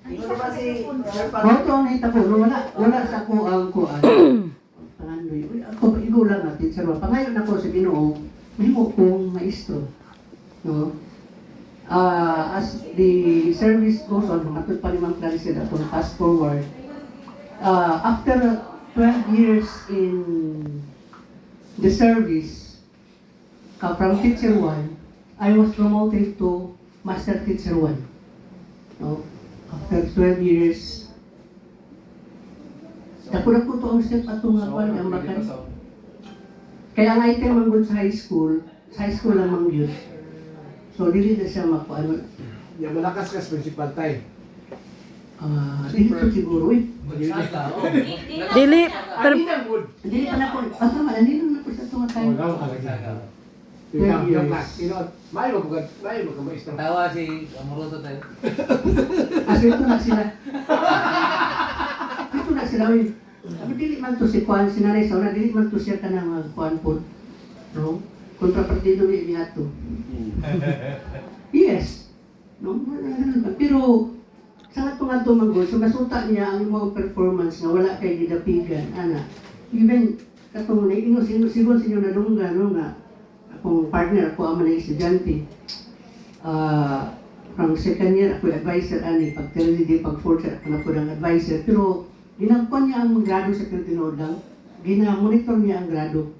Ano ba si Sir Moto ang hitabo, wala sa ko ang kuan. Pangandoy, uy, ako igulang natin sa mga. Pangayon ako sa Ginoo, mahimo kong maestro. No? As the service goes on, matod pa limang klase na itong fast forward. After 12 years in the service, from teacher 1, I was promoted to master teacher 1. No? After 12 years, nakulang ko to ang step at nga kuwan ang makan. Kaya ang item ang good sa high school lang ang yun. So, dili na siya makuan. Yung malakas kas principal tayo. Dili ko siguro eh. Dili, Dili pa na po. Tama, hindi naman na po sa tunga tayo. Wala ka lagi. Mayo ka maestro. Tawa si Amoroso tayo. Kasi ito na sila. Ito na sila. Sabi, dili man to si Juan, sinanay sa una, dili man to siya ka na mga Juan po. No? Kontrapartido niya to. Yes. No? Pero, sa nga nga tumanggo, so masuta niya ang mga performance na wala kay gidapigan. Ana, even, katong na siguro sa inyo nadungga, no, nga, akong partner, ako ang mga estudyante. From second year, ako advisor, ani, pag third year, pag fourth year, ako na po ng advisor. Pero, ginagpuan niya ang grado sa Pilipinod lang, ginamonitor niya ang grado.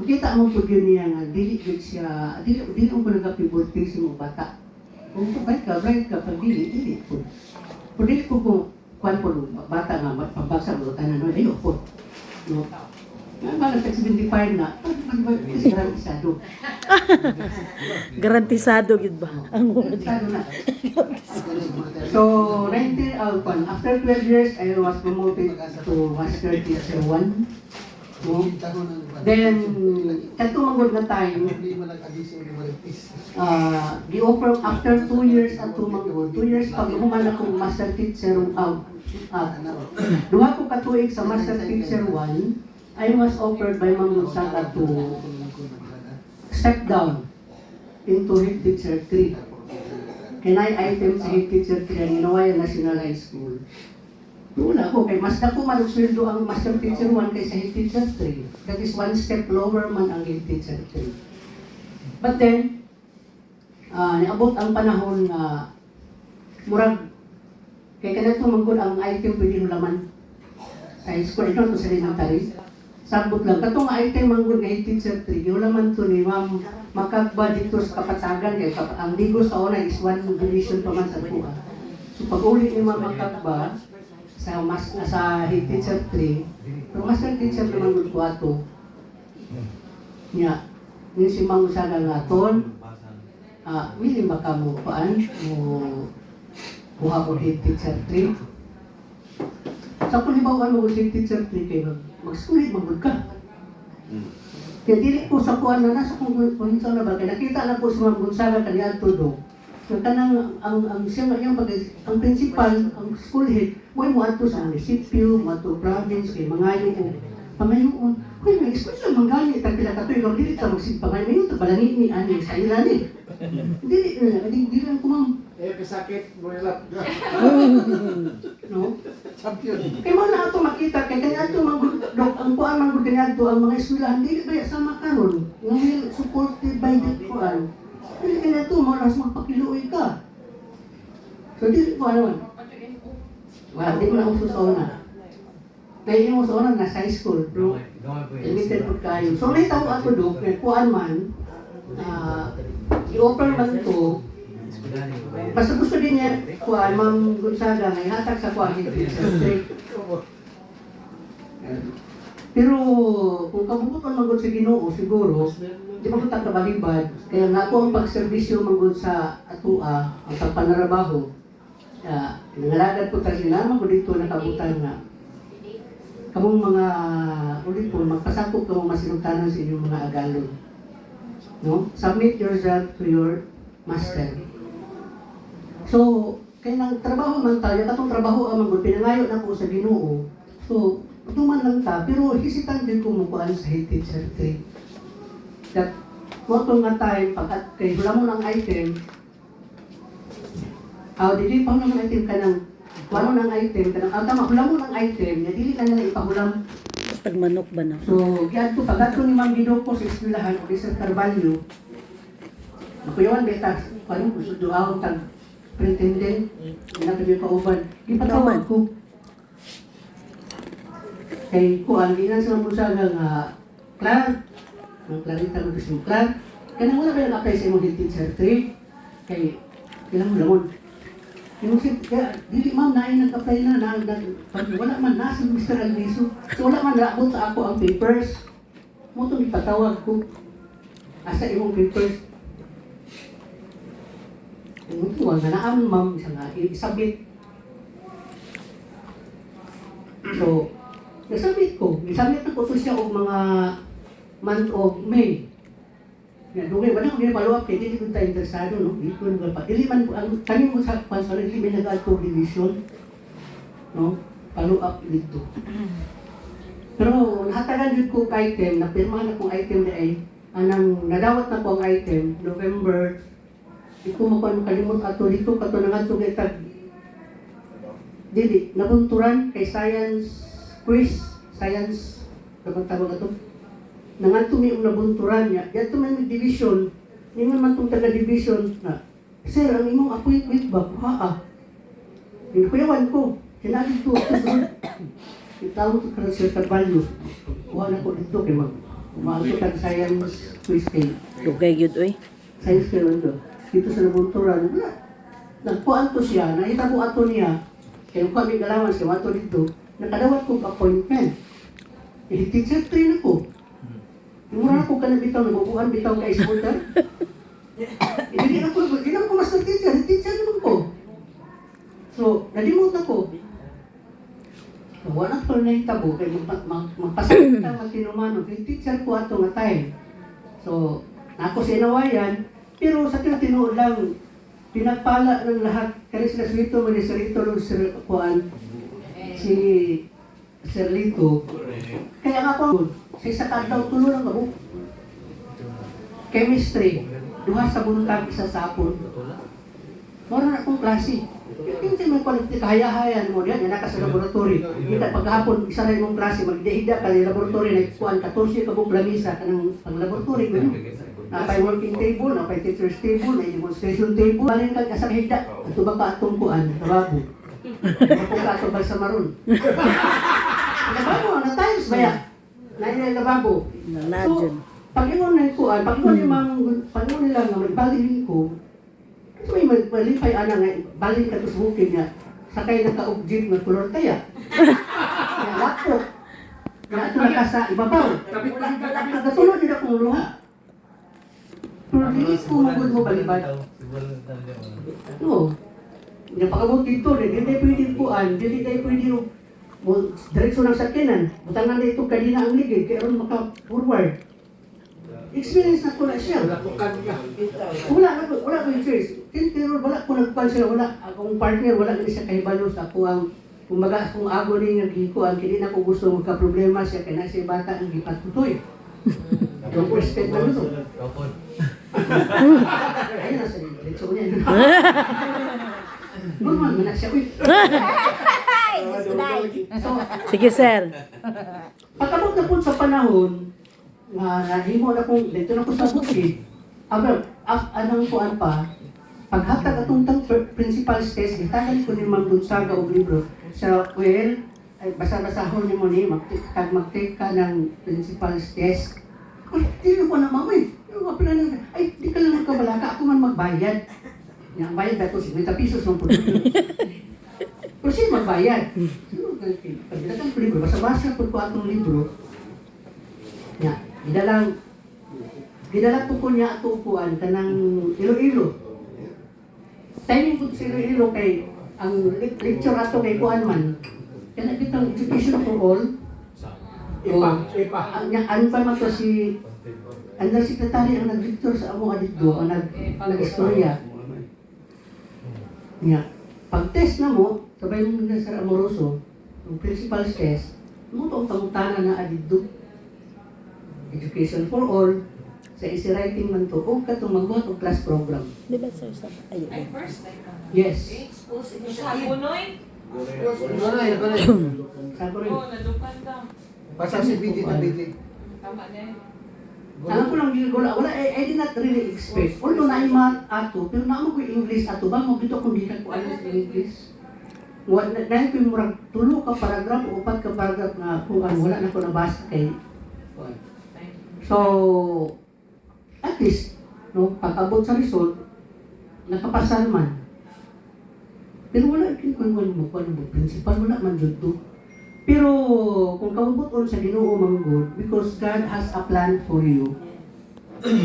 Makita mo po yun niya nga, dili siya, dili mo po nag-pivot sa mga bata. Kung bright ka, pag dili po. Kung dili ko po, kuhan po, bata nga, pabasa mo, tanan, no, ayaw po. No? Nga ba, nag-75 na, kasi garantisado. garantisado gid ba? Ang Garantisado na. So, after 12 years, I was promoted to Master Teacher 1. No? Then, katumagod na time, di-offer after 2 years at tumagod. 2 years pag human akong Master Teacher, duha ko katuig sa Master Teacher 1, I was offered by Ma'am Gonzaga to step down into Head Teacher 3. Kinay item sa Head Teacher 3 ang Inawaya National High School. Wala ko, kay mas dako man sweldo ang Master Teacher 1 kaysa Head Teacher 3. That is one step lower man ang Head Teacher 3. But then, niabot ang panahon na murag, kay kanito manggod ang item pwede laman sa high school. Ito sa elementary. Sabot lang. Katong item manggod nga Head Teacher 3, yung laman to ni Ma'am Makagba dito sa Kapatagan. Kaya ang ligo sa una is 1 division pa man sa buha. So pag uli ni Ma'am Makagba, sa Head Teacher 3, pero Master Teacher naman ng 4. Nya, yun si Mang Usaga nga ton, willing ba ka mo paan, mo kuha ko Head Teacher 3? Sa kulibawan mo Head Teacher 3 kayo, mag-sulit, magod ka. Kaya dili ko sa kuhan na nasa kung hinsa na ba, kaya nakita na po si Mang Usaga kaniyang todo. So, kanang ang principal, ang school head, mo ato sa munisipyo, mo ato province, kay mangayo ko. Pangayoon, kung may school lang mangani, tagpila katoy, kung dili ka magsipangayo, may ito, balangin ni ani, sa ilan eh. Dili lang ko ma'am. Kasakit, buwelat. No? Champion. Kaya mo na ato makita, kaya kanya ato, ang kuan manggod kanya ato, ang mga eskwelahan, dili ba sama karon, nga will supported by the kuan. Dili kanya ito, malas magpakiluoy ka. So, dili ko ano. Wala, di ko na uso sa una. Kaya yung uso na nasa high school, bro. Limited po kayo. So, may tao ako do, may kuan man, i-offer man to, basta gusto din niya, kuan, Ma'am Gonzaga, may hatag sa kuan, pero kung kabubuton manggod sa Ginoo siguro, di ba kung kabalibad, kaya nga ako ang pagserbisyo manggod sa atua, ang pagpanarabaho. Nangalagad po kasi naman ko dito nakabutan na kamong mga ulit po, magpasakop kamong masinugtanan sa inyong mga agalon. No? Submit yourself to your master. So, kaya nang trabaho man tayo, katong trabaho ang manggod, pinangayo na po sa Ginoo. So, tuman lang ta, pero hisitan din kumukuan sa Head Teacher 3. That, moto nga time, pagkat kay wala mo ng item, Dili pa naman item ka ng ano ng item ka ng tama hulam mo ng item niya dili ka nila ipahulam. Pag manok ba na? So giyan ko pagadto ni Ma'am Guido ko sa eskwelahan o sa Carvalho. Nakuyawan beta paano gusto duaw tag pretendent na kami kauban. Gipatawag ko. Kay ko ang ginan sa busaga nga Clark. Ang Clarita mo gusto Clark. Kanang wala ba apply sa imong health teacher 3 kay kailangan mo lamon. Yung kaya, dili ma'am, nag-apply na, wala man, nasa Mr. Alviso. So wala man, naabot sa ako ang papers. Mo itong ipatawag ko. Asa imong papers. Yung ito, nga naan ma'am, isa nga, isabit. So, nasabit ko. Isabit na ko ito siya o mga month of May. Nga, dugay, wala ko follow up kay hindi ko tayo interesado, no? Hindi ko nang pa. Dili man ang kami mo sa pansal, hindi may nag-ato division, no? Follow up dito. Pero nahatagan jud ko item, napirmahan akong item na ay anang nadawat na ko ang item November. Di ko makalimot ato dito kato nangadto kay tag dili nabunturan kay science quiz, science tawag ato. Nangadto mi ang nabunturan niya. Yato man may division. Ningon man tong taga-division na, sir, ang imong appointment ba? Haa. Kuyawan ko. Sinabi ko, itawag ko ka Sir Carvalho. Kuha na ko dito kay mag-umaso tag science quiz kay. Dugay yun, oy. Science kay Londo. Dito sa nabunturan. Nagkuhan to siya. Nakita ko ato niya. Kaya kami galawan siya. Ato dito. Nakadawat kong appointment. Teacher 3 na ko. Mura ako ka na bitaw, nagubuhan bitaw ka scooter. Hindi na ko mas teacher naman ko. So, nalimot ako. So, wala ko na yung tabo, kaya magpasakit ang matinumano. Kaya teacher ko ato nga time. So, ako sinawayan, pero sa tinuod lang, pinagpala ng lahat. Kaya sila Lito, Manisarito, Sir Kuan, si Sir Lito. Kaya nga ako, sa isa kadlaw tulo lang ako. Chemistry, duha sa buntag, isa sa hapon. Mora na akong klase. Hindi may kahaya-hayan mo diyan, yan sa laboratory. Kita paghapon, isa na yung klase, magdahida ka ng laboratory, nagkuhan 14 ka kong lamisa ka ng pang-laboratory. Napay working table, napay teacher's table, may demonstration table. Balin ka sa higda, at ba ka atong kuan, trabaho. Ako ka atong balsa maron. Trabaho, na times ba yan? Nainay lababo. So, pag-iwan na kuan, pag-iwan nila nga magbalin ko, kasi may malipay ana nga, balin ka to sa bukid nga, sakay na ka-object ng kulor kaya. Kaya lako. Kaya ito nakasa ibabaw. Natulog nila kong luha. Pero hindi ko magod mo balibad. Oo. Napakabot dito, hindi tayo pwede kuan, hindi tayo pwede diretso ng sakyanan. Butangan na ito kanina ang ligid, kaya ron maka-forward. Experience na ko na siya. Wala ko yung choice. Pero wala ko nagpan siya, wala. Akong partner, wala na siya kahibalo sa ako ang kumbaga kung ago ni nagikuan, hindi na ko gusto magka-problema siya, kaya na siya bata ang gipatutoy. Yung respect na ito. Ayun na sa diretso ko niya. Normal, manak siya. Uy! So, Sige, sir. pagkabot na po sa panahon, nahimo na kong, dito na ko sa bukid, anong kuan pa, paghatag atong principal's test, itagan ko ni Ma'am Gonzaga og libro. So, well, basa-basahon ni mo ni, mag-take ka ng principal's test. Uy, di ko na mamay. Ay, di ka lang magkabalaka, ako man magbayad. Ang bayad na ito, 50 pesos ng produkto. Pero siya magbayad. Pagdagan ko libro, basa-basa ko atong libro. Gidala ko niya ato upuan kanang Iloilo. Timing ko sa Iloilo kay ang lecture ato kay kuan man. Kana kitang education for all. Ano pa man to si Undersecretary ang nag-lecture sa amo adito, ang nag-istorya. Pag-test na mo, sabay mo na Sir Amoroso, yung principal's test, mo itong pangutana na adito. Education for all, sa easy writing man to, o katong magbuhat og class program. Di ba sir sa ayun? Ay, first time ka. Yes. Expose ito sa Punoy. Kunay. Sabi rin. Oo, nadukan daw. Pasang si BT na BT. Tama na yun. Alam ko lang, wala, I did not really expect. Although na math ato, pero naamo ko English ato, ba mo bito kung di ka ko alam sa English. Dahil ko yung murag, tulo ka paragraph o upat ka paragraph na kung wala na ko nabasa kay. So, at least, no, pag-abot sa result, nakapasal man. Pero wala, kung mo, principal, wala man dyan to. Pero, kung kamubuton sa Ginoo manggod, because God has a plan for you,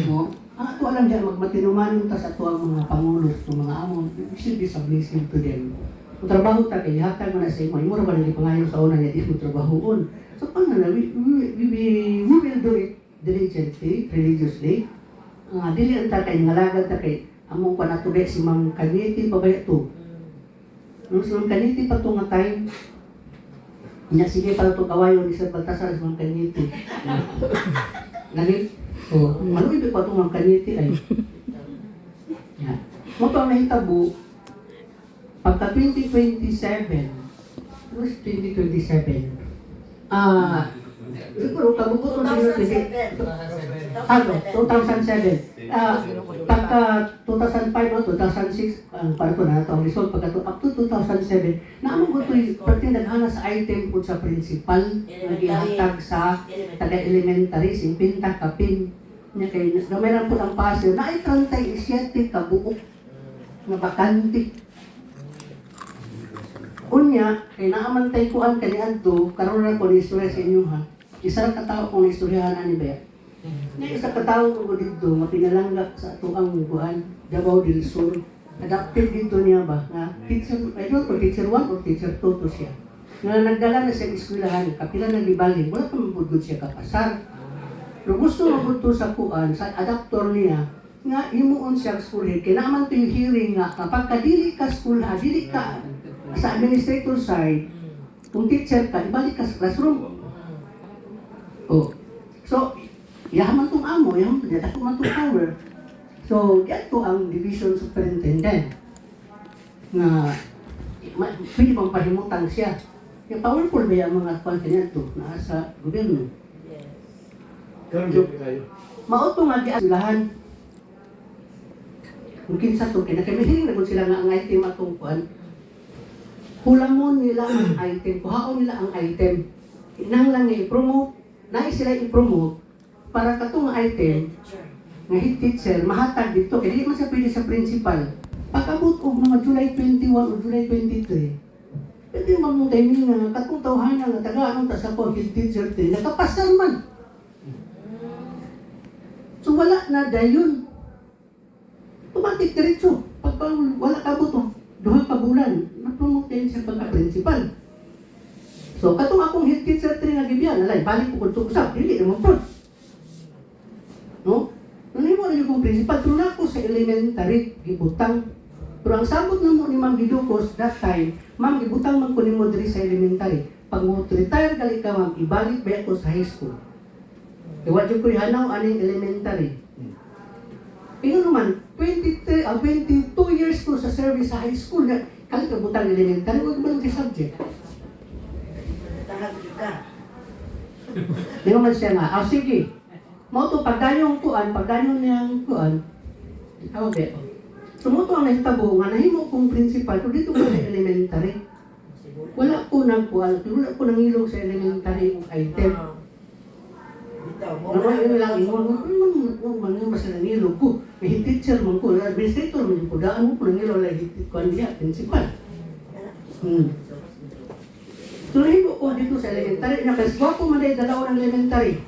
no? Ato alam dyan, magmatinuman ta sa ato ang mga pangulos, ng mga amon, it should be a blessing to them. Kung trabaho ta, kaya hatag mo na sa imo, mura ba nili pangayon sa una niya, di mo trabahoon. So, paano na, we will do it diligently, religiously. Dili ang ta kay ngalagad ta kay among panatubay si Mang Kaniti pabaya to. Nung si Mang Kaniti pa to nga time, niya sige pala to kawayo ni Sir Baltasar si Mang Kaniti. Nangit, ano ibig pa to Mang Kaniti ay? Yeah. Mo to ang nahitabo, pagka 2027, ano si 2027? Siguro kabubuton siguro 2007. Pagka 2005 o 2006, para ko na ito ang result, pagka up to 2007, naamang ko ito'y pati naghana sa item po sa principal, naghihatag sa taga-elementary, simpinta, kapin. Niya kay nameran po ang pasyo, na ay 37 kabuok na bakante. Unya, kay naamantay ko ang kanian to, karoon na ko ni istorya sa inyo ha. Isa ka tao kong istoryahan ani ba? Nga isa ka tao ko dito, mapinalangga sa tuang buwan, Davao del Sur. Adapted dito niya ba? Na teacher, I don't know, teacher 1 or teacher 2 to siya. Nga nagdala na siya eskwelahan, kapila na libalin, wala pa mapudod siya kapasar. Pero gusto mabuto sa kuan, sa adaptor niya, nga himuon siya school head. Kaya naman ito yung hearing nga, kapag kadili ka school head, dili ka sa administrator side, kung teacher ka, ibalik ka sa classroom. Oh. So, yaman tong amo, yaman tong data man tong power. So, dito ang division superintendent na pwede pang pahimutan siya. Yung powerful ba yung mga kwan kanya ito na sa gobyerno? Karon joke kayo. Mauto nga di asilahan. Mungkin sa ito, kinakamihiling na kung sila nga ang item atong kwan, hulamon nila ang item, kuhaon nila ang item. Inang lang niya i-promote, nais sila i-promote para katong item nga head teacher, mahatag dito, kaya di man siya pwede sa principal. Pag-abot o mga July 21 o July 23, pwede mong timing nga, katong tawhana nga, taga-anong tasapon, head teacher 3, nakapasar man. So wala na dayon. Tumatik diretso. Pag wala ka buto, 2 ka bulan, na-promote din siya pagka-principal. So, katong akong head teacher 3 nga gibiyan, alay, balik ko kung usap, dili naman po. No? Nung mo na yung principal, pero na ako sa elementary, gibutang. Pero ang sabot na mo ni Ma'am Gidukos that time, Ma'am, gibutang man ko ni mo diri sa elementary. Pag mo retire gali ka, Ma'am, ibalik ba ako sa high school? Iwa dyan ko hanaw aning elementary. Ino naman, 22 years ko sa service sa high school, na kali ka butang elementary, huwag ba lang sa subject? Di naman siya nga, sige. Mo to pagdayong niyang kuan, tawag ba ito? So mo to ang nahitabo nga, nahimo kong principal, kung dito ko sa elementary, wala ko nangilog sa elementary yung item. Naman yun lang, ano mas nangilog ko, may teacher man ko, administrator man ko, daan mo ko nangilog lang hitit ko niya, principal. So nahibo ko dito sa elementary, nakasgwapo man dahil dalawa ng elementary.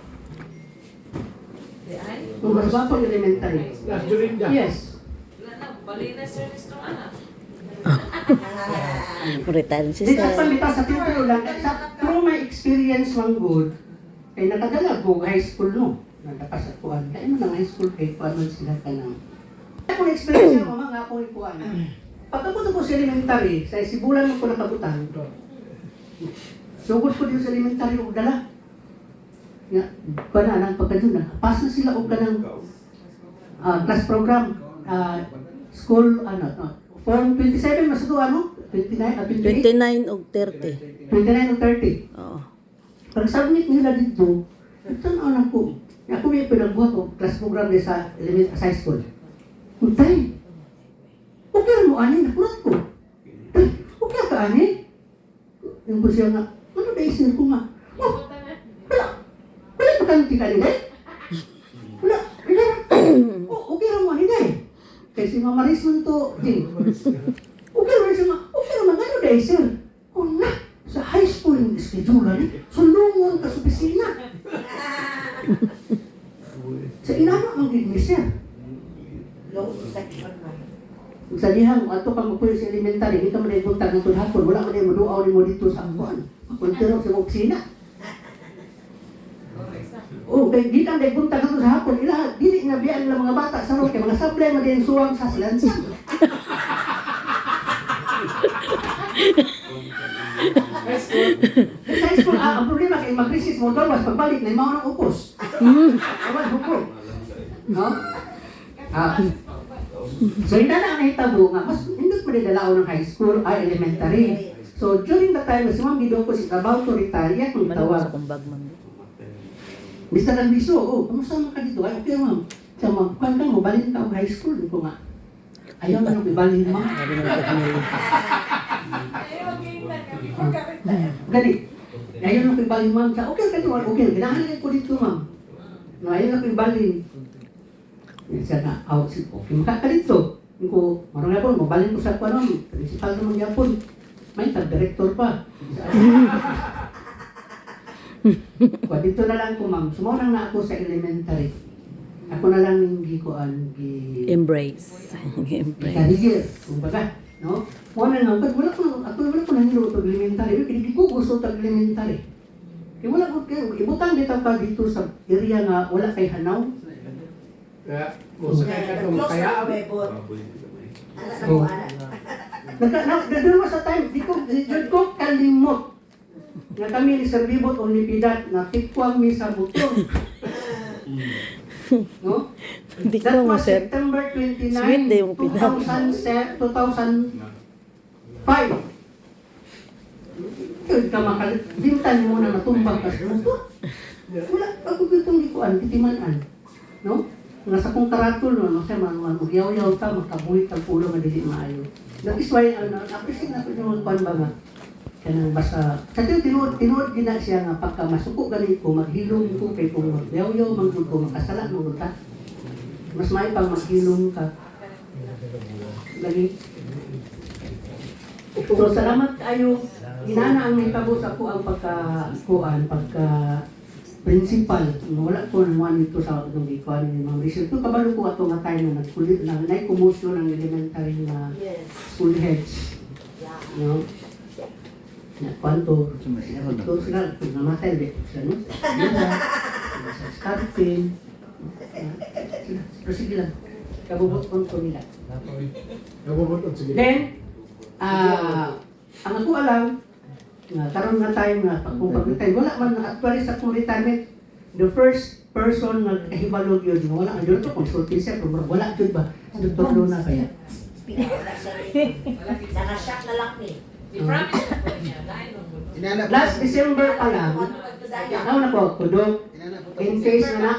Kung mas gwapo ng elementary. Last Julinda. Yes. Wala na, bali na service ng anak. Retire si Di sa sir. pamita sa titulo lang, through my experience man good, kay nakadala ko high school no. Nagtapas at kuhan. Kaya mo ng high school kay kuhan man sila ka ng. Kung experience niya, mama nga ako yung kuhan. Pagkapunta ko sa elementary, sa isibulan mo ko nakabutan. Sugod ko dito sa elementary o dala. Nga, kuhan na, pagka doon na, pas na sila o ka ng class program, school, form 27, mas ito, 29, 29 o 30. 29 o 30. Oo. Pag submit nila dito, tanaw na ko. Ako may pinagbuhat o class program din sa high school. Untay, okay mo ani, nakulat ko. Tay, okay ka ani? Yung ko siya nga, ano ba isin ko nga? Oh, wala pa kang tika nila eh. Wala, oh, okay lang mo ani day. Kaya si Mama Riz mo ito, Jing. Okay lang siya nga, okay naman, ano day sir? Oh na, sa high school yung schedule ni, sulungon ka sa opisina. Sa inano ang gid ni sir. Sa dihang, ato kang mapuyo sa elementary, hindi ka man ibuntag ng hapon, wala man yung maduaw ni mo dito sa akuan. Kuntirong sa opisina. Oh, kaya di kang ibuntag ng sa hapon, ila, dili nga biyaan ng mga bata sa road, kaya mga sablay man din suwang sa silansa. Sa high school, ang problema kay mag-recess mo gawas, pagbalik na yung mga nang upos. Awan, hukom. No? So, hindi na ang nahitabo nga, mas hindi pa rin dalao ng high school, elementary. So, during the time, si Ma'am Gido ko si about to retire, yan kung Manong tawag. sa kumbag, ma'am. Mr. Albiso, kamusta mo ka dito? Ay, okay, ma'am. Siya, ma'am, kung ka mo, balin ka ang high school. Hindi ko nga. Ayaw na nang ibalin, ma'am. Sabi ng pamilya. Gani. Ayaw na ko ibalin, ma'am. Siya, okay, okay. Kinahalan ko dito, ma'am. No, ayaw na ko ibalin. Siya na, okay, maka ka dito. Ko, marang yapon, mabalin ko sa ako, principal naman yapon. May tag-director pa. Kung dito na lang ko, ma'am. Sumunang na ako sa elementary. Ako na lang yung gikuan, Embrace. Embrace. Karigir, kumbaga, no? Wala nga, wala ko nahilo ito elementary. Hindi ko gusto ito elementary. Kaya wala ko, ibutang dito ka dito sa area nga wala kay hanaw. Kaya, musakay ka itong kaya. Nagdalawa sa time, di ko kalimot. Nga kami ni Sir Bibot o ni Pidat, natikwang mi sa buton. No? Hindi ko That mo, was sir. September 29, Sweet day yung Pidat. 2005. Yun ka makalimtan mo na natumbang ka sa buton. Wala, ako gitong gikuan, kitimanan. No? Nga sa kong karatol, no, siya, magyaw-yaw ka, makabuhit ang pulo nga dili maayo. That is why, appreciate na ko yung kuan ba nga, kanang basta, sa tinuod gina siya nga, pagka masuko ganit ko, maghilom ko, kay kung magyaw-yaw, magdud ko, makasala, magdud ka. Mas may pang maghilom ka. Lagi. So, salamat kayo. Inana ang may kabus ako ang pagka-kuan, principal, wala ko naman ito sa itong ikuan ni Ma'am Rachel. Ito kabalo ko ato nga tayo na nagkulit na nai-commotion ng elementary na school heads. No? Na kwanto, ito sila, namatay ulit. Sila, no? Sa scarpin. Pero sige lang, kabubot-on ko nila. Nabubutod, sige. Then, ang ako alam, karon nga tayo nga kung pag-retire, wala man actually sa kong retirement, the first person na kahibalog yun, wala ang yun ito, consulting siya, pero wala yun ba? Dr. Luna kaya? Nakashock na lang ni. I-promise na po niya. Dahil nung Last December pa lang, ako na po, kudok, in case na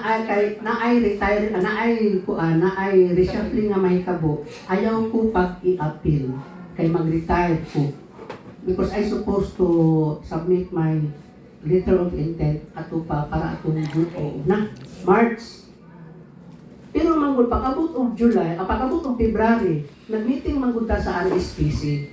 naay retire, naay reshuffling nga may kabo, ayaw ko pag i-appeal, kay mag-retire ko. Because I supposed to submit my letter of intent ato pa para atong March. Pero manggod pag-abot of July, pag-abot of February, nag-meeting manggod ta sa RSPC.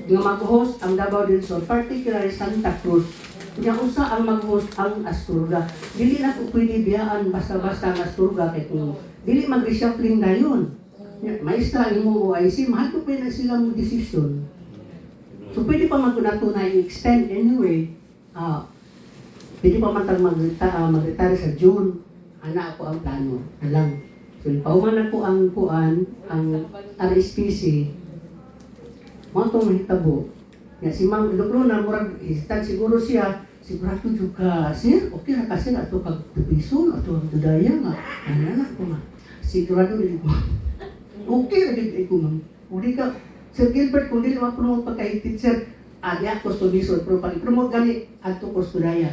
Nga mag-host ang Davao del Sur, particularly Santa Cruz. Nga usa ang mag-host ang Asturga. Dili na ko pwede biyaan basta-basta ang Asturga kay kung dili mag-reshuffling na yun. Maestra mo o IC, mahal ko pa na silang desisyon. So, pwede pa man ito na ito na i-extend anyway. Pwede pa man tayo mag-retire sa June. Ana ako ang plano. Alam. So, pauman ako ang RSPC. Mga itong mahitabo. Nga si Ma'am Luna, murag hisitan siguro siya. Sigurado juga, sir, okay na kasi na ito kag-tubiso, ito ang dudaya nga. Ano ko nga. sigurado rin ko. Okay, nagiging ko, ma'am. Uli ka, Sir Gilbert, kung di naman promote pagka-teacher, adi ako customisor, pero pag-promote gani, ato ko studaya.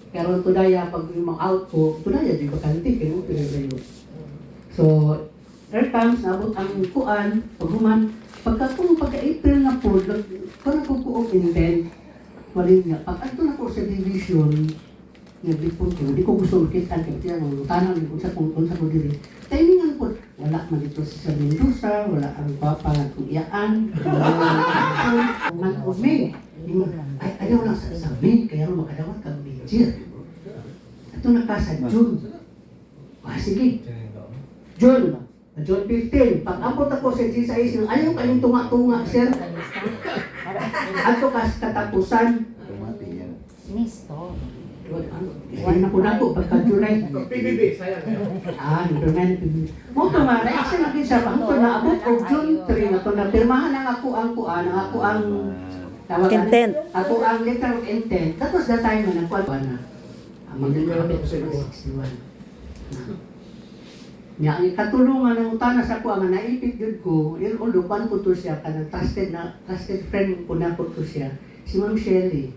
Kaya ron tudaya, pag yung out ko, tudaya, di ba kanti, kaya mo pinagayo. So, there comes, nabot ang kuan, paghuman, pagka-April na po, kung ako ko intend, walin nga, pag ato na po sa division, nag-report ko, hindi ko gusto makita, kaya tanang, kung sa ko diri. Timingan po, wala man dito sa Mendoza, wala ang papa ng iyaan, man-of May. Ay, ayaw lang sa May, kaya rin makadawat kang major. Ito na ka sa June. Sige. June 15. Pag-abot ako sa G6, ayaw kayong tunga-tunga, sir. Ato ka sa katapusan. Wala na po na po, pagka-July. PBB, sayang. Implement PBB. Mo to man, reaction na kinsa pa. Ito na abot o June 3 na to na pirmahan ang ako ang kuan, ang ako ang Intent. Ako ang letter of intent. That was the time na nakuha na. Ang magdalapit sa 61. Nya ang katulungan ng utana sa ko ang naipit jud ko, ulupan ko to siya kanang trusted friend ko na ko to siya. Si Ma'am Shelly.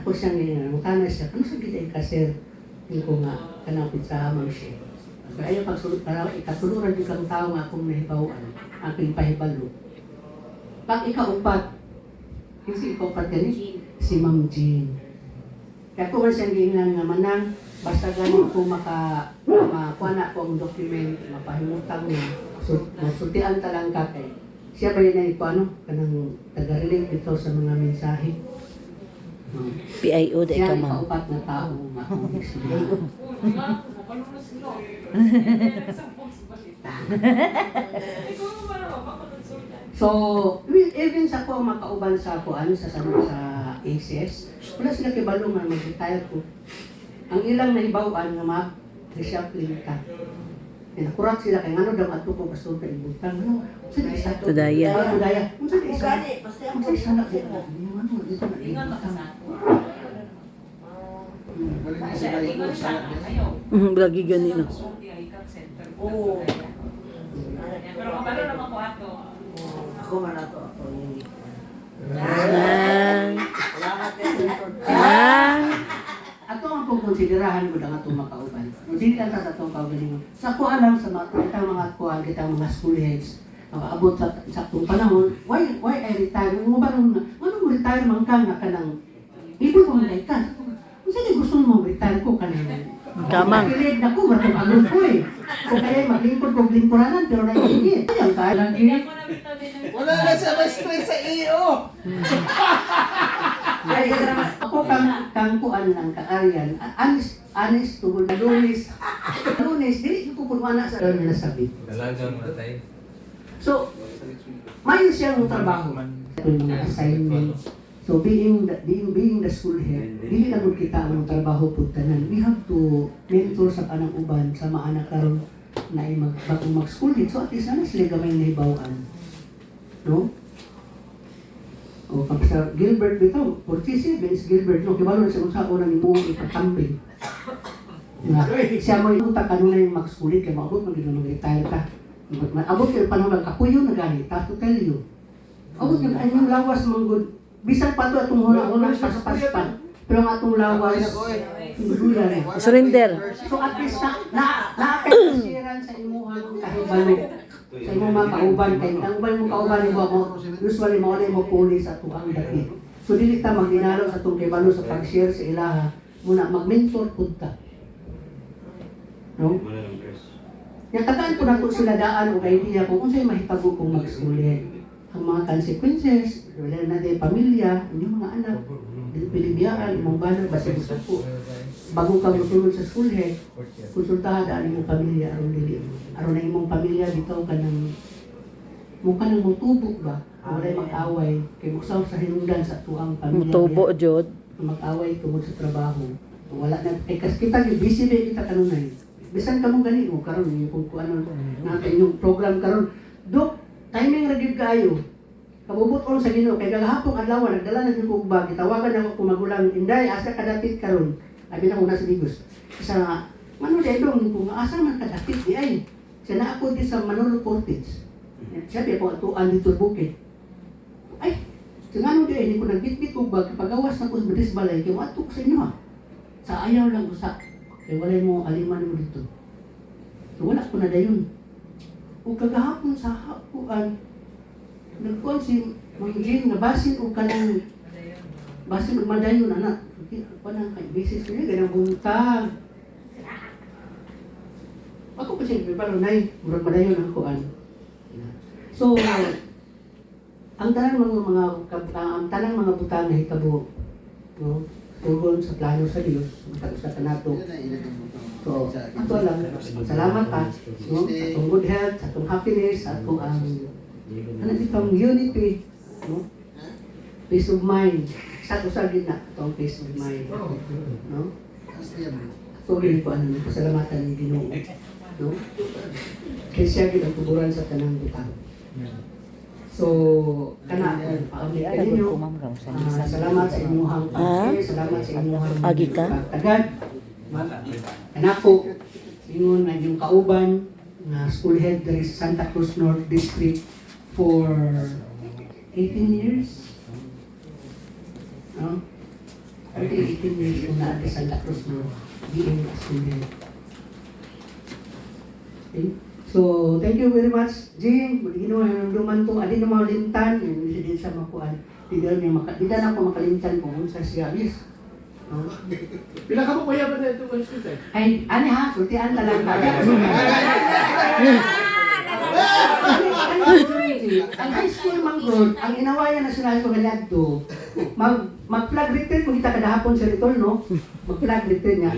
Ako siya ngayon, mukha siya, ano sa gitay ka, sir? Hindi ko nga, kanapit sa Ma'am Shelly. Ayaw pagsulot, para ikatuluran yung kang tao nga akong nahibawan, aking pahibalo. Pag ikaupat, yung si ikaupat gani, si Ma'am Jean. Kaya ko man siyang giingnan nga manang, basta gani ko makuha na ko ang document, mapahimutang na, masultian talang ka kay. Siya ba yun na ito, kanang taga-relate dito sa mga mensahe. PIO, di ka, Siya ma'am. ikaupat na tao nga akong experience. So, even sa ko makauban sa ko sa ACS, wala sila kibalo nga mag-retire ko. Ang ilang naibawan nga mag-reshuffling ka. Nakurat sila kay ngano daw ato ko basta ka ibutang. Ano? Sa isa to. Tudaya. Tudaya. Unsa di isa? Unsa isa na ko? Ano dito na Ingat ka ibutang. sa ako. Wala na sila yung salat Ayaw. Lagi ganito. Oo. Pero kapalo naman ko ato. Ako man ato ako yung Ato ang pagkonsiderahan ko na itong makauban. Hindi lang sa itong kauban. Sa kuha lang sa mga kuha, kitang mga school heads, abot sa itong panahon, why I retire? Mo ba nung retire man ka nga ka ng ibig mo na ka? Kung saan gusto mo retire ko ka ng Kamang. Makilig na ko, matong agod ko eh. Kung kaya maglingkod ko lingkuranan, pero naigigit. Ayan ka, lagi. Wala na siya ma-stress sa iyo! Ako kang kuan lang ka-Aryan, honest to God, Lunes, dili ko punuan na sa doon na sabi. Dalagang matay. So, mayo siyang trabaho. Ito yung mga assignment. So, being the school head, dili lang kung kita ang trabaho po tanan. We have to mentor sa kanang uban, sa mga anak karon na bagong mag-school head. So, at least na sila gamay na ibawaan. No? O kapsa Gilbert dito, 47 is Gilbert, no? Kibalo na siya kung sa unang imo ipatambing. Siya mo yung utak kanuna yung mag-schoolit, kaya maabot mag-retire ka. Abot yung panahon nagkapuyo na gani, to tell you. Abot yung anyong lawas mong good. Bisan pa ito atong hula-hula paspan. Pero ang atong lawas, hindi na. Surrender. So at least na-apekasiran sa imuhang kahibalo. Sa imong mga kauban, kaya ang ubay mong kauban mo, usually maulay mo pulis at ang dati. So dili ta magdinalo sa itong kahibalo sa pag-share sa ilaha, muna mag-mentor po ta. No? Kaya tagaan ko na ito sila daan o idea kung sa'yo mahitabo kong mag-schooling. Ang mga consequences, wala na din pamilya, inyong mga anak, pilibiyaan, imong banag, basta gusto po. Bago ka musunod sa school head, konsultahan daan imong pamilya, aron dili. Aron na imong pamilya, bitaw ka ng mukha ng mutubok ba? Wala mag-away, kay buksaw sa hinungdan sa tuang pamilya. Mutubo, Jod. Mag-away tungod sa trabaho. Wala na, kasi kita, busy ba kita kanunay. Bisan ka mong gani mo, karon yung kung ano, natin yung program karon. Dok, timing ragib kayo. Kabubot ko sa Ginoo kay kagahapon adlaw nagdala na ko bag. Tawagan ako kung magulang Inday asa ka dapit karon. Abi na una sa Bigos. Isa nga Mano dahil dong kung asa man kadakit di ay. Siya na ako di sa Manolo Portage. Siya di ako atuan dito bukid. Ay, sa nga di ay, hindi ko nagbitbit ko ba, pagawas na ko sa Badis Balay, kaya matok sa inyo ha. Sa ayaw lang usa. Kaya walay mo aliman mo dito. So wala ko na dayon. O kagahapon sa hapuan, nagkuhan si Mang Jane nga basin o kanang basin o madayon anak. Ako na kay bisis ko niya, ganang buntag. Ako pa siya, pero nay, murag madayon ang kuan. So, ang tanang mga butang na hitabo, no? Tugon sa plano sa Diyos, matapos sa kanato. So, ato lang, salamat pa, no? Sa atong good health, sa atong happiness, sa atong ano itong unity, no? Peace of mind. Sa ato sa gitna, itong peace of mind. No? So, rin po, pasalamatan ng Ginoo. No? Kaya siya ang tuburan sa tanang butang. So, kana, paablik ka ninyo. Salamat sa inyong salamat sa inyong Agi ka? tagad. Kanako, ingon nga yung kauban na school head dari sa Santa Cruz North District for 18 years. No? 18 years yung natin sa Santa Cruz North being a school head. Okay? So, thank you very much, Jing. Ginawa ng duman to, adi na makalimtan, hindi din sa makuan. Di na ako makalimtan kung sa siya. Yes. Pila ka mo kuya ba na ito kung school Ay, ani ha, sultian talaga. Ang high school mangrod, ang inawayan national ko ganito, mag-flag retreat mo kita kada hapon sa Ritol, no? Mag-flag retreat niya.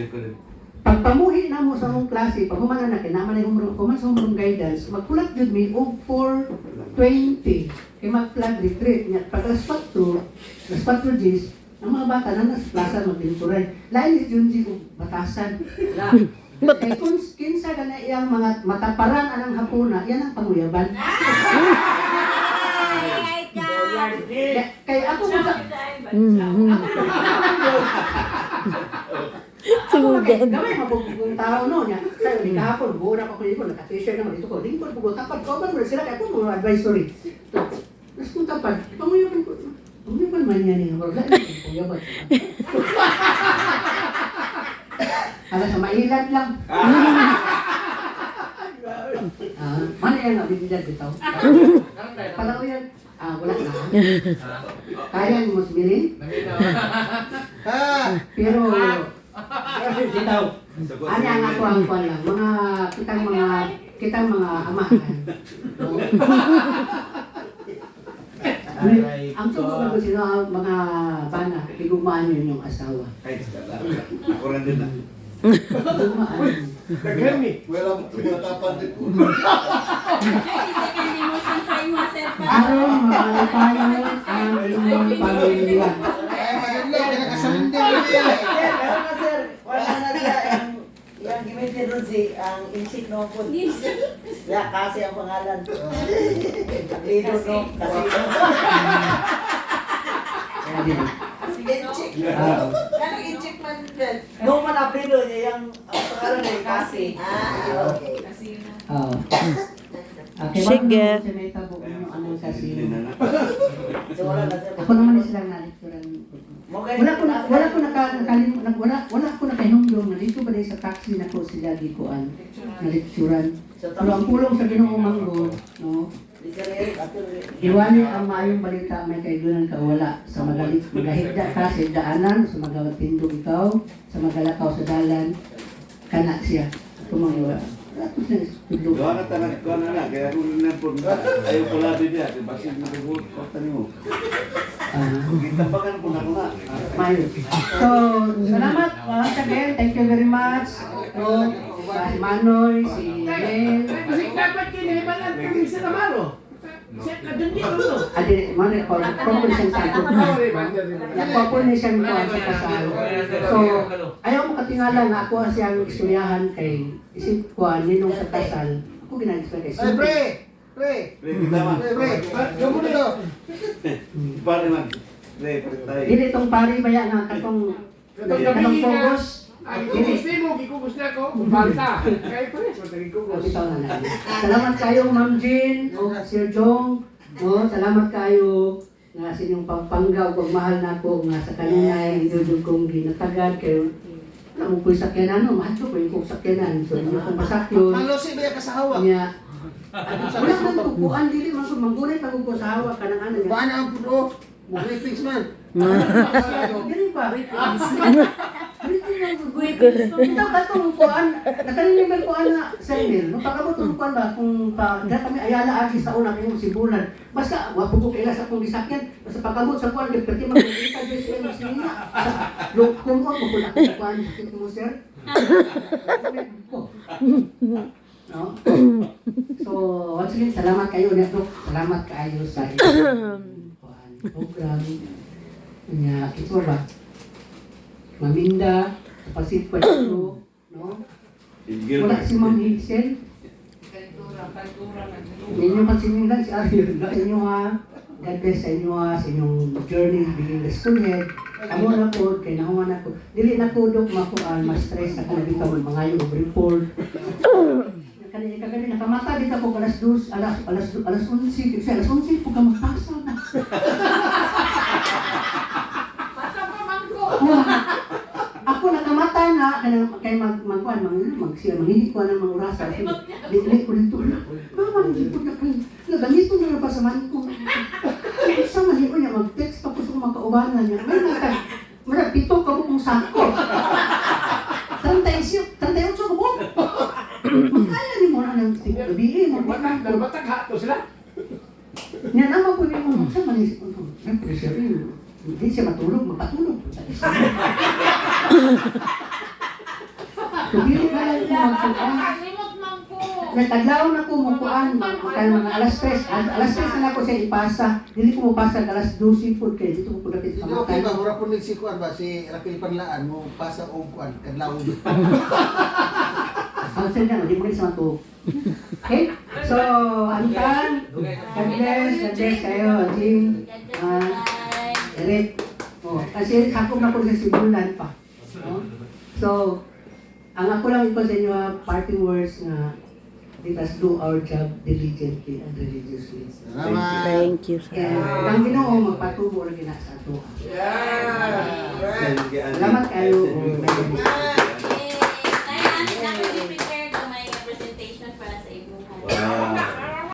Pagpamuhi na mo sa mong klase, pag humana na, kinaman na human sa mong guidance, magpulat yun mi, og 4:20, kaya mag-flag retreat niya. Pag alas 4 Gs, ang mga bata na nasa plaza magpinturay. Lain ni Junji kung batasan. Kaya kung kinsa ka na iyang mga mataparan anang hapuna, yan ang panguyaban. Kaya ako mo sa... Sugan. Gamay, mabugong tao no niya. Sa'yo, di kahapon, buo na ako ko, naka-t-shirt naman dito ko. Lingkod, bugo, tapad, kauban mo na sila, kaya ako mga advisory. So, nas kung tapad, panguyaban ko. Panguyaban man yan yung mga panguyaban. Hala sa mailan lang. Mana yan nga, bibigyan bitaw. Pala ko yan. Wala na. Kaya mo sibilin? Pero, bitaw. Ano ang ako ang kuwan lang. Kitang mga amahan. Ang sumunod ko sino ang mga bana, higumaan yun yung asawa. Ay, ako rin din na. Higumaan. Nag-helmi. Wala tapan din po. Aron makalipayo ang inyong pamilya. Ay, maganda, kinakasalindi mo siya. Meron na sir, wala na siya yung gimitin ron si ang insik no po. Ya, kasi ang pangalan. Lido no, kasi Inchik. Anong inchik man din? No man apelido niya yung ang pangalan ay kasi. Okay. Kasi yun na. Okay, Sige. Si may tabo yung ano kasi. So wala na sir. Ako naman silang nalikturan. Wala ko nakahinumdum na dito ba dahil sa taxi na ko sila gikuan na lecturan. Pero ang pulong sa Ginoong Manggo, no? Iwani ang maayong balita may kaidunan ka wala sa magahigda ka sa daanan, sa magawatindog ikaw, sa magalakaw sa dalan, kana siya. Tumangiwa. Gawa na tanag ko na kaya kung na po ayaw ko labi niya, basin mo ko kota nimo. Kita pa kan po na ko na. Mayo. So, salamat once again. Thank you very much. So, si Manoy, si Mel. Kasi dapat kinibalan kami sa Namaro. Siya kadun dito no. Adi, Manoy, corporation sa ito. Corporation ko sa kasal. So, ayaw mo katingala nga ako siyang istoryahan kay isip ko ninong sa kasal. Ako ginag-explain kay Ay, pre! Pre! Pre, kita man. Pre! Gamo dito! Pare man. Pre, pare tayo. Dili itong pari ba yan na katong pogos. Ang ikugos mo, ikugos na ako. Balta. Kaya pa rin, mataling ikugos. Bitaw na lang. Salamat kayo, Ma'am Jean, o Sir Jong. No, salamat kayo nga sa inyong pagpanggaw, pagmahal na ako nga sa kanunay, idudog kong ginatagad kayo. Alam mo po yung sakyanan, no? Mahal ko po yung sakyanan. So, inyo kong pasakyon. Malosi ba ka sa hawak? Niya. Wala man tupuan, dili man ko manggunay pag ko sa hawak ka ng ano niya. Bana ang puno. Grippings man. Dili pa. Ito ka itong kuan, nakalimutan ko na sa email. No, pagkabot itong kuan ba, kung dahil kami ayala agi sa una kayong sibulan. Basta, wapo ko kaila sa kong disakyan. Basta pagkabot sa kuan, pwede mag-ita dyan sa email sinina. Kung ako, kung ako kuan, sakit mo sir. No? So, once again, salamat kayo, Network. Salamat kayo sa program. Kanya, ito ba? Maminda, Pasig Puerto, no? Wala si Ma'am Hazel. Ninyo pansinilan si Ariel. Sa inyo ha, God bless sa inyo ha, sa inyong journey being the schoolhead. Amo na po, kay nahuman ako. Dili na po dok makuan, ma-stress ako na bitaw mga yung report. Kagabi nakamata dito po alas 2, alas 11, kasi alas 11 po ka magpasa na. Basta pa man ko. Ako nakamata na kay magkuan manghihit ko ng mga orasa. Dili ko dito na. Mama hindi ko na kay nagamito na pa sa man ko. Sa man ko niya mag-text tapos ko makaubanan niya. May pito ka mo kung sako. 38 ko mo. Makaya ni mo na ng gabi mo ba Dalawa tagha to sila. niya naman po niya mo sa manisip ko. Siyempre siya rin. Hindi siya matulog, magpatulog. So, hindi ka lang po magsukan. Kalimot man ko. Nagtaglaw na ko mukuan, kaya mga alas 3. Alas 3 na ako siya ipasa. Hindi ko mapasa alas 12 po. Kaya dito ko po dapit sa Hindi okay matay. ba? Mura po si Kuan ba? Si Raquel Panlaan mo pasa o Kuan. Kadlaw. Ang sila na, hindi mo rin sa matulog. Okay? So, Antan, God bless kayo, Jim, Eric. Oh, kasi sakop na po sa sibulan pa. No? So, ang ako lang ito sa inyo, parting words na let us do our job diligently and religiously. Salamat. Thank you, sir. And ang Ginoo magpatubo na gina sa ato. Yeah. Salamat kayo.